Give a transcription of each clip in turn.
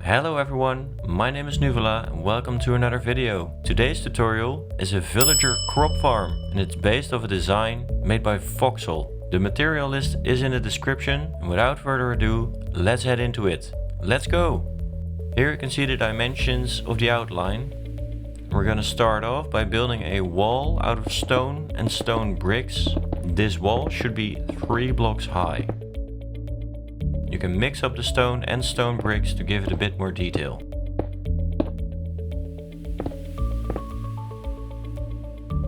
Hello everyone, my name is Nuvela and welcome to another video. Today's tutorial is a villager crop farm and it's based off a design made by Voxel. The material list is in the description and without further ado, let's head into it. Let's go! Here you can see the dimensions of the outline. We're gonna start off by building a wall out of stone and stone bricks. This wall should be 3 blocks high. You can mix up the stone and stone bricks to give it a bit more detail.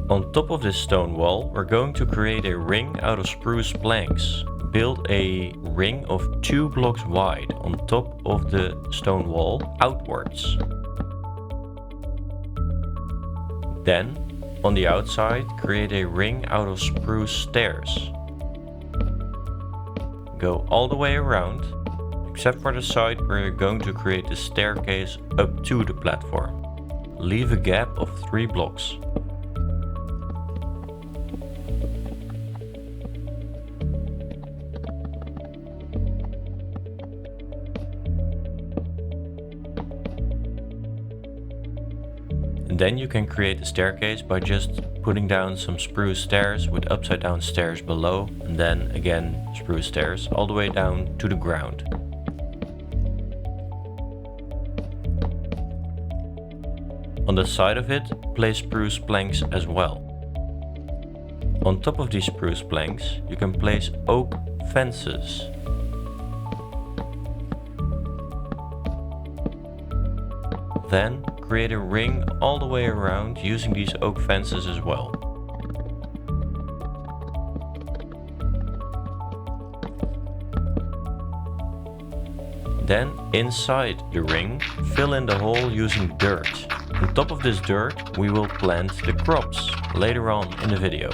On top of this stone wall, we're going to create a ring out of spruce planks. Build a ring of 2 blocks wide on top of the stone wall outwards. Then, on the outside, create a ring out of spruce stairs. Go all the way around, except for the side where you're going to create the staircase up to the platform. Leave a gap of 3 blocks. And then you can create a staircase by just putting down some spruce stairs with upside down stairs below, and then again spruce stairs all the way down to the ground. On the side of it, place spruce planks as well. On top of these spruce planks, you can place oak fences. Then create a ring all the way around using these oak fences as well. Then inside the ring, fill in the hole using dirt. On top of this dirt, we will plant the crops later on in the video.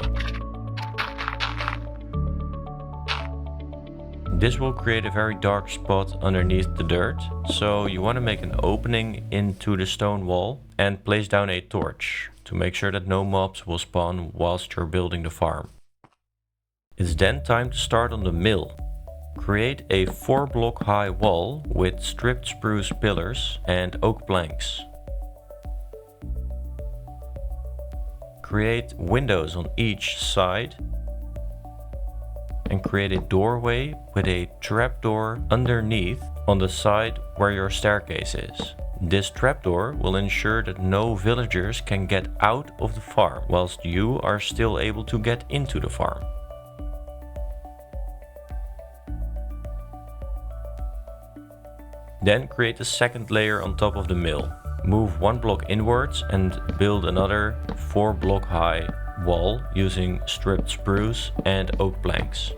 This will create a very dark spot underneath the dirt, so you want to make an opening into the stone wall and place down a torch to make sure that no mobs will spawn whilst you're building the farm. It's then time to start on the mill. Create a 4 block high wall with stripped spruce pillars and oak planks. Create windows on each side and create a doorway with a trapdoor underneath on the side where your staircase is. This trapdoor will ensure that no villagers can get out of the farm, whilst you are still able to get into the farm. Then create a second layer on top of the mill. Move 1 block inwards and build another 4 block high wall using stripped spruce and oak planks.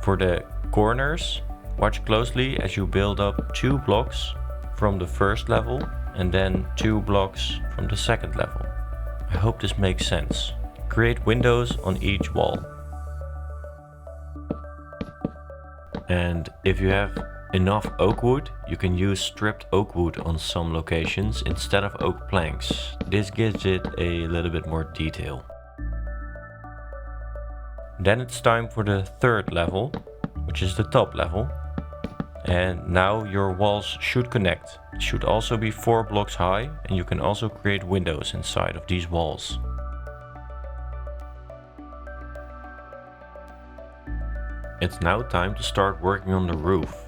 For the corners, watch closely as you build up 2 blocks from the first level and then 2 blocks from the second level. I hope this makes sense. Create windows on each wall. And if you have enough oak wood, you can use stripped oak wood on some locations instead of oak planks. This gives it a little bit more detail. Then it's time for the 3rd level, which is the top level. And now your walls should connect. It should also be 4 blocks high, and you can also create windows inside of these walls. It's now time to start working on the roof.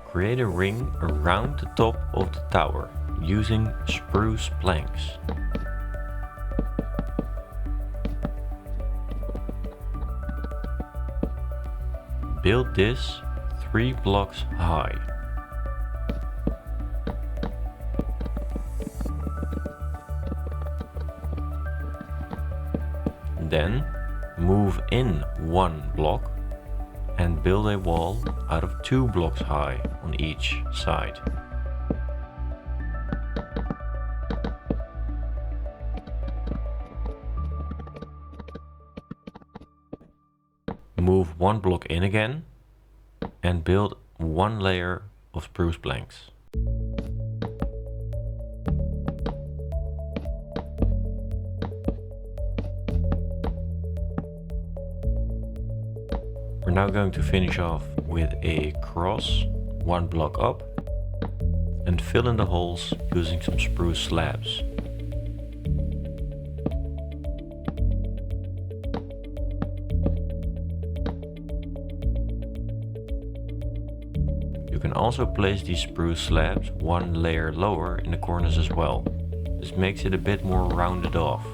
Create a ring around the top of the tower using spruce planks. Build this 3 blocks high. Then move in 1 block and build a wall out of 2 blocks high on each side. Move 1 block in again and build 1 layer of spruce planks. We're now going to finish off with a cross, 1 block up, and fill in the holes using some spruce slabs. You can also place these spruce slabs 1 layer lower in the corners as well. This makes it a bit more rounded off.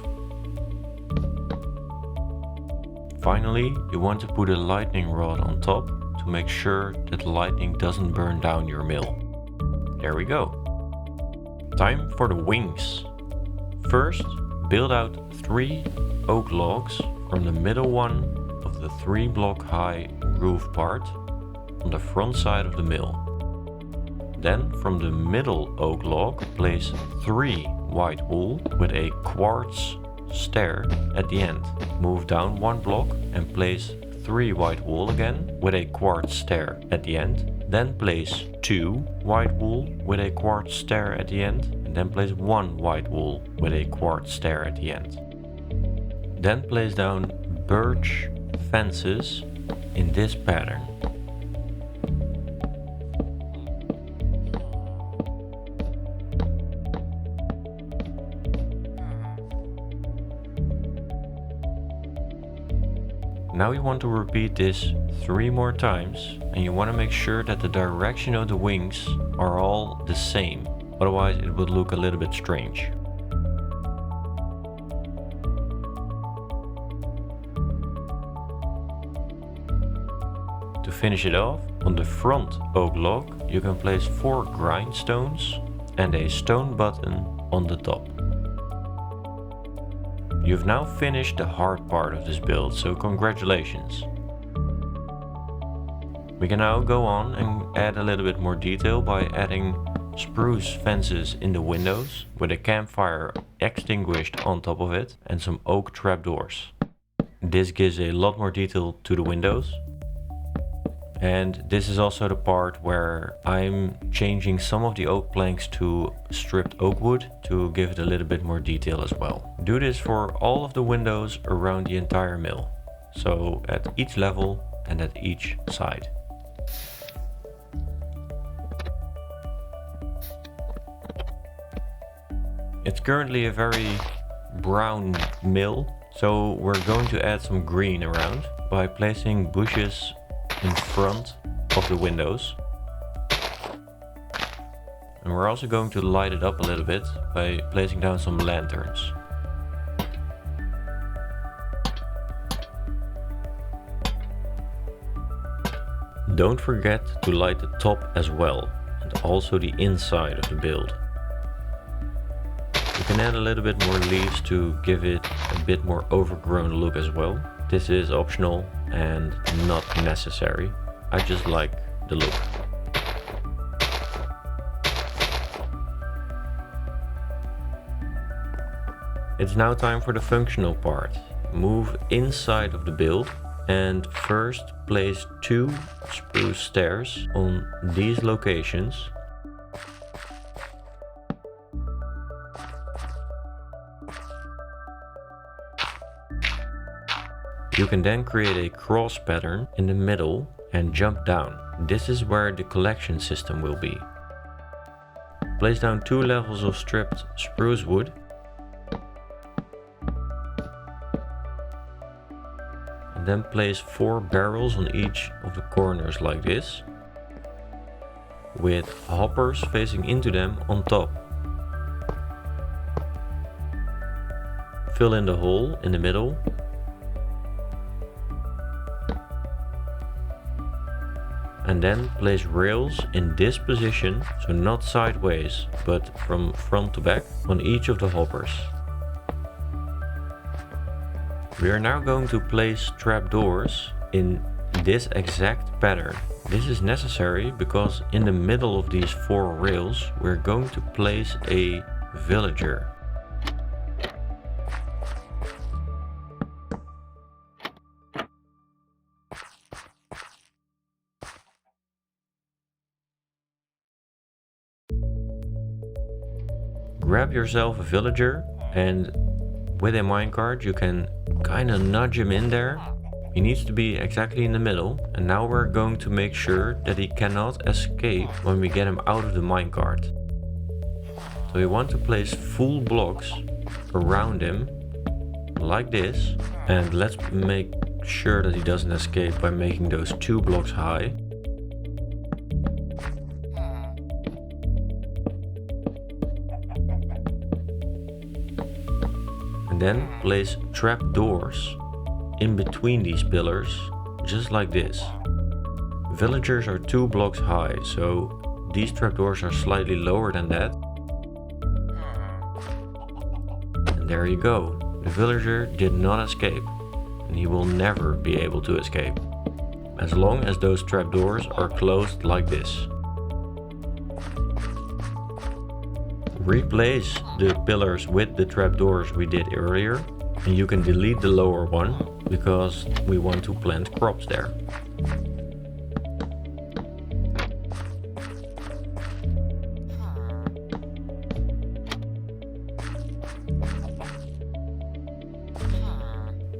Finally, you want to put a lightning rod on top to make sure that the lightning doesn't burn down your mill. There we go. Time for the wings. First, build out 3 oak logs from the middle one of the 3 block high roof part on the front side of the mill. Then from the middle oak log, place 3 white wool with a quartz stair at the end. Move down 1 block and place 3 white wool again with a quartz stair at the end. Then place 2 white wool with a quartz stair at the end. And then place 1 white wool with a quartz stair at the end. Then place down birch fences in this pattern. Now you want to repeat this 3 more times, and you want to make sure that the direction of the wings are all the same, otherwise it would look a little bit strange. To finish it off, on the front oak log you can place 4 grindstones and a stone button on the top. You've now finished the hard part of this build, so congratulations. We can now go on and add a little bit more detail by adding spruce fences in the windows with a campfire extinguished on top of it and some oak trapdoors. This gives a lot more detail to the windows. And this is also the part where I'm changing some of the oak planks to stripped oak wood to give it a little bit more detail as well. Do this for all of the windows around the entire mill, so at each level and at each side. It's currently a very brown mill, so we're going to add some green around by placing bushes in front of the windows. And we're also going to light it up a little bit by placing down some lanterns. Don't forget to light the top as well, and also the inside of the build. You can add a little bit more leaves to give it a bit more overgrown look as well. This is optional and not necessary. I just like the look. It's now time for the functional part. Move inside of the build and first place 2 spruce stairs on these locations. You can then create a cross pattern in the middle and jump down. This is where the collection system will be. Place down 2 levels of stripped spruce wood. And then place 4 barrels on each of the corners like this, with hoppers facing into them on top. Fill in the hole in the middle. And then place rails in this position, so not sideways, but from front to back on each of the hoppers. We are now going to place trapdoors in this exact pattern. This is necessary because in the middle of these 4 rails we're going to place a villager. Grab yourself a villager and with a minecart you can kind of nudge him in there He needs to be exactly in the middle, and now we're going to make sure that he cannot escape when we get him out of the minecart. So we want to place full blocks around him, like this, and let's make sure that he doesn't escape by making those 2 blocks high. And then place trapdoors in between these pillars, just like this. Villagers are 2 blocks high, so these trapdoors are slightly lower than that. And there you go. The villager did not escape, and he will never be able to escape, as long as those trapdoors are closed like this. Replace the pillars with the trapdoors we did earlier, and you can delete the lower one because we want to plant crops there.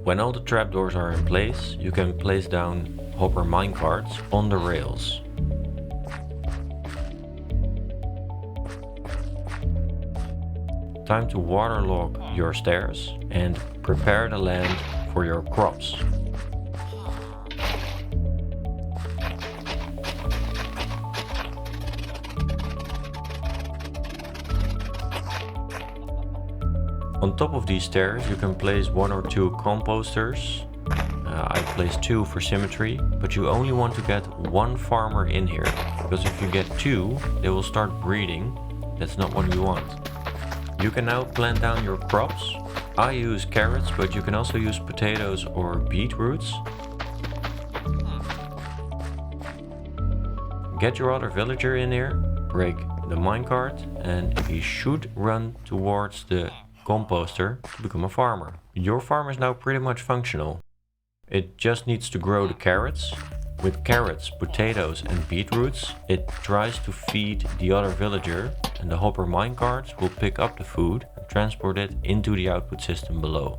When all the trapdoors are in place, you can place down hopper minecarts on the rails. Time to waterlog your stairs and prepare the land for your crops. On top of these stairs you can place 1 or 2 composters. I placed 2 for symmetry, but you only want to get 1 farmer in here, because if you get 2 they will start breeding. That's not what we want. You can now plant down your crops. I use carrots, but you can also use potatoes or beetroots. Get your other villager in here, break the minecart, and he should run towards the composter to become a farmer. Your farm is now pretty much functional. It just needs to grow the carrots. With carrots, potatoes and beetroots, it tries to feed the other villager, and the hopper minecarts will pick up the food and transport it into the output system below.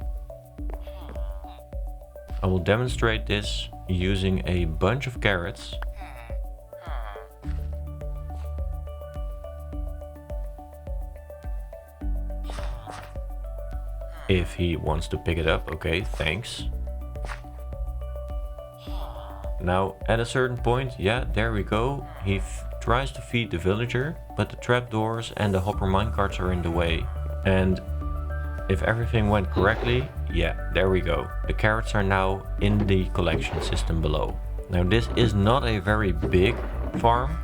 I will demonstrate this using a bunch of carrots. If he wants to pick it up, okay, thanks. Now at a certain point, yeah, there we go, he tries to feed the villager, but the trapdoors and the hopper minecarts are in the way. And if everything went correctly, yeah, there we go. The carrots are now in the collection system below. Now this is not a very big farm,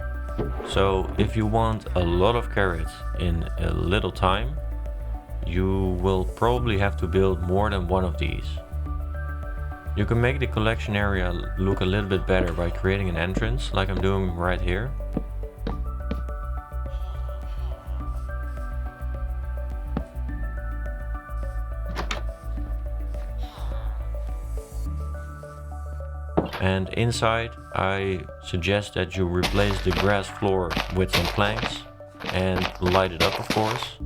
so if you want a lot of carrots in a little time, you will probably have to build more than 1 of these. You can make the collection area look a little bit better by creating an entrance, like I'm doing right here. And inside, I suggest that you replace the grass floor with some planks and light it up, of course.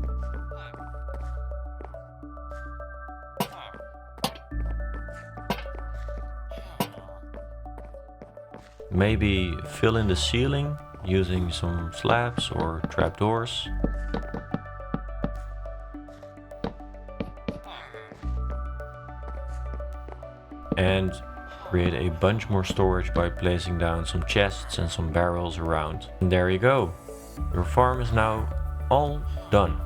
Maybe fill in the ceiling using some slabs or trapdoors. And create a bunch more storage by placing down some chests and some barrels around. And there you go. Your farm is now all done.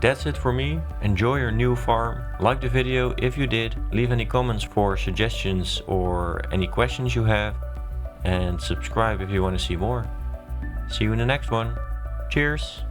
That's it for me. Enjoy your new farm. Like the video if you did. Leave any comments for suggestions or any questions you have. And subscribe if you want to see more. See you in the next one. Cheers!